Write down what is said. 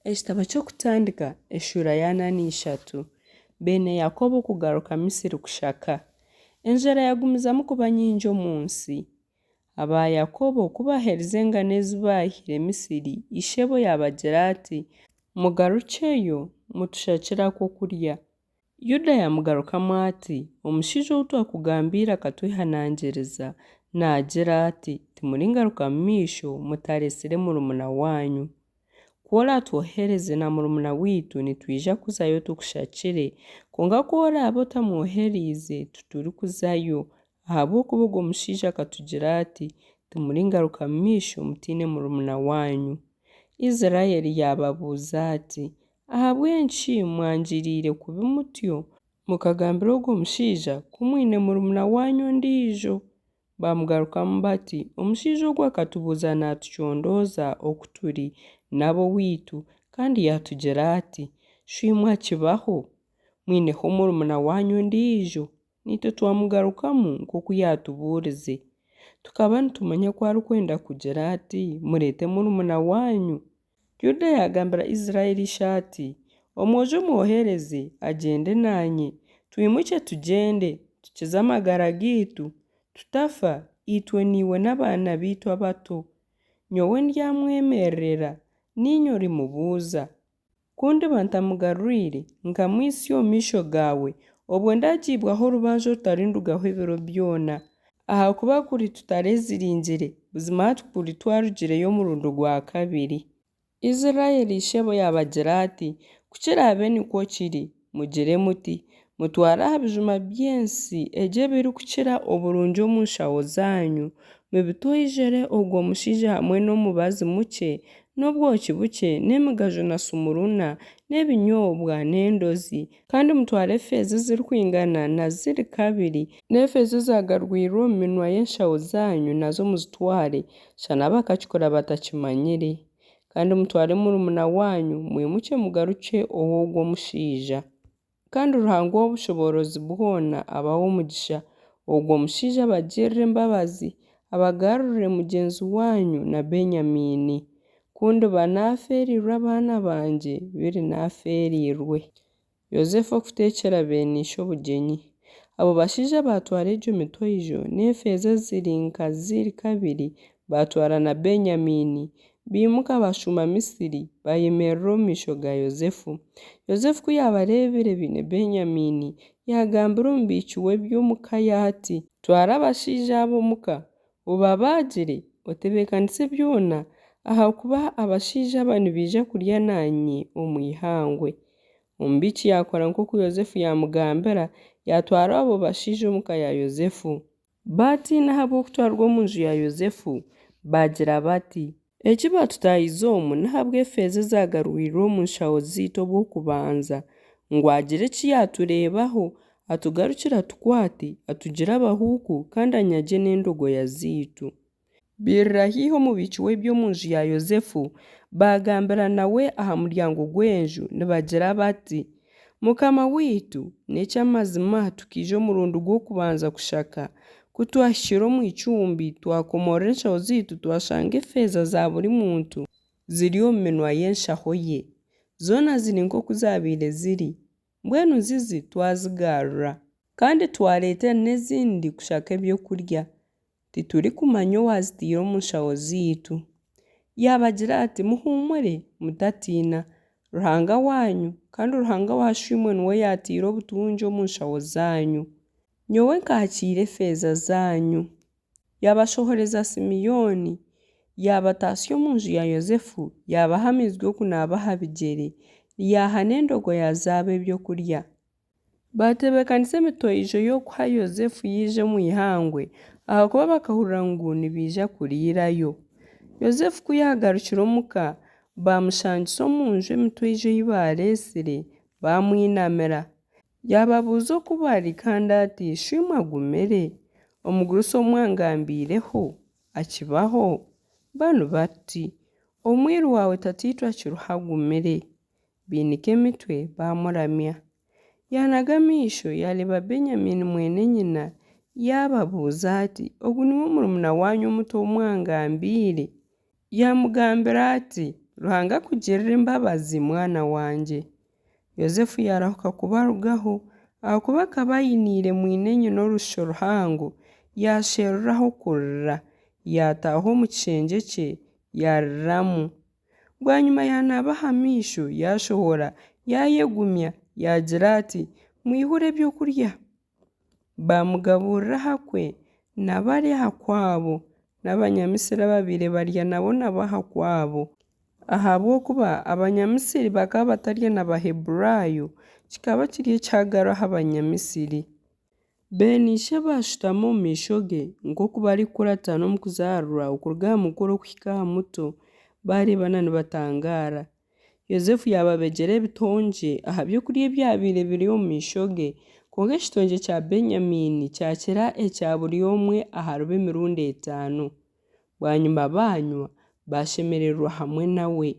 Ekitabo ky'okutandika eshura ya 3. Bene Yakobo kugaruka Misiri kushaka. Enjara yagumizamu kuba nyingi omu nsi. Aba Yakobo kubahereza engano ezibaahire Misiri, ishebo yabagira ati, mugarukeyo mutushakire akokurya. Yuda yamugarukamu ati, omushaija ou twakugambiire akatwehanangiriza naagira ati, timuringaruka mu maisho mutaresire murumuna wanyu. Kora atwohereze na murumuna witu nitwija kuzayo tukushakire, konka kora otamwoherize tuturikuzayo, ahabw'okuba ogwo mushaija akatugira ati, timuringaruka mu maisho mutaine murumuna wanyu. Isirayeli yababuuza ati, ahabw'enki mwangiriire kubi mutyo mukagambira ogwo mushaija ku mwine murumuna wanyu ondiijo? Bamugarukamu bati, omushaija ogwo akatubuuza naatucondooza oku turi nabo witu kandi yatugira ati, shwimwe kibaho mwineho murumuna wanyu ondiijo? Nitwe twamugarukamu nk'oku yatubuurize. Tukaba nitumanya ku arikwenda kugira ati, mureete murumuna wanyu. Yuda yagambira Isirayeli ati, omwojo mwohereze agyende nanye, twimuke tugyende tukize amagara gaitu, tutafa itwe niwe n'abaana baitu abato. Nyowe ndyamwemerera ninyo orimubuuza. Kundiba ntamugarurire nkamwisya omu maisho gawe, obwo ndagiibwaho orubanza rutarindugaho ebiro byona. Ahakuba kuri tutareziringire buzima hati kuri twarugireyo omurundi gwa kabiri. Isirayeli ishebo yabagira ati, kukirabe nikwo kiri, mugire muti, mutware aha bijuma by'ensi egi ebirikukira oburungi omu nshaho zanyu, mubitoijere ogwo mushaija hamwe n'omubazi mukye, n'obwoki bukye, n'emigajo na sumuruna, n'ebinyobwa n'endozi, kandi mutware efeeza ezirikwingana na ziri 2, n'efeeza ezagarwirwe omu minwa y'enshaho zanyu nazo muzitware, shana bakakikora batakimanyire. Kandi mutware murumuna wanyu mwimuke mugaruke ow'ogwo mushaija. Kandi Ruhanga w'obushoborozi bwona abahe omugisha, ogwo mushaija abagirire embabazi, abagarurire mugyenzi wanyu na Benyamini. Kundiba naafeerirwe abaana bangye biri naafeerirwe. Yozefu okuteekyera beeniisha obugyenyi. Abo bashaija batwara egyo mitoijo n'efeeza ziri nka ziri 2 batwara na Benyamini. Bimuka bashuma Misiri bayemerera omu maisho ga Yozefu. Yozefu ku yabareebire biine Benyamini, yagambira omu baishiki we by'omuka ati, twara abashaija abo muka, obabaagire otebeekanise byona, ahakuba abashaija aba nibaija kurya nanye omu ihangwe. Omubiiki yakora nk'oku Yozefu yamugambira, yatwara abo bashaija omuka ya Yozefu. Batiina ahabw'okutwarwa omu nju ya Yozefu, bagira bati, eki batutaahize omu n'ahabw'efeeza ezagarwirwe omu nshaho zaitu obw'okubanza, ngu agire eki yatureebaho, atugarukire atukwate, atugire abahuuku kandi anyagye n'endogoya zaitu. Birira haihi omu baishiki we by'omu nju ya Yozefu, bagambira nawe aha muryango gw'enju nibagira bati, mukama witu n'eky'amazima tukiija omurundi gw'okubanza kushaka, kutwahikire omu icumbi twakomorora enshaho zaitu twashanga efeeza za buri muntu ziri omu minwa y'enshaho ye, zoona ziri nk'oku zabaire ziri, mbwenu zizi twazigarura, kandi twareeta n'ezindi kushaka ebyokurya, titurikumanya owazitiire omu nshaho zaitu. Yabagira ati, muhuumure mutatiina, Ruhanga wanyu kandi Ruhanga wa shwimwe niwe yatiire obutungi omu nshaho zanyu. Nyowe nkahakiire efeeza zanyu. Yabashohoreza Simiyoni, yabataasya omu nju ya Yozefu, yabaha amaizi g'okunaaba aha bigyere, yaha n'endogoya zaabo ebyokurya. Batebeekanisa emitoijo y'okuha Yozefu yaije omu ihangwe, ahakuba bakahurira ngu nibaija kuriirayo. Yozefu ku yagarukire omuka, bamushangisa omu nju emitoijo ei bareesire, bamwinamira. Yababuuza oku bari kandi ati, shwimwe agumire? Omugurusi omwangambiireho akibaho? Banu bati, omwiru wawe tatiitwa akiruho agumire. Biinika emitwe bamuramya. Yanaga amaisho yareeba Benyamini mwene nyina, yababuuza ati, ogu niwe murumuna wanyu omuto omwangambiire? Yamugambira ati, Ruhanga kugirira imbabazi mwana wanje. Yozefu yarahuka kubarugaho ahakuba akaba yinire mwinenyo n'orusho ruhango yasheruraho kurra yataho mu kishengye kye yarramu. Bwanyuma yanaba hamisho yashohora yayegumya yagira ati mwihure ebyokurya. Bamugaburra hakwe nabari hakwabo n'Abanyamisiri babire barya nabo hakwabo. Ahabw'okuba Abanyamisiri bakaba batarya n'Abaheburayo kikaba kiri ekyagaraho Abanyamisiri. Benishe bashutama omu maisho ge nk'oku barikuratana omu kuzaarwa okuruga aha mukuru okuhika aha muto bareebana nibatangaara. Yozefu yababegyera ebitongye aha byokurya ebyabaire biri omu maisho ge konka ekitongye kya Benyamini kyakira ekya buri omwe aharuba emirundi 5. Bwanyuma banywa bashemererwa hamwe nawe.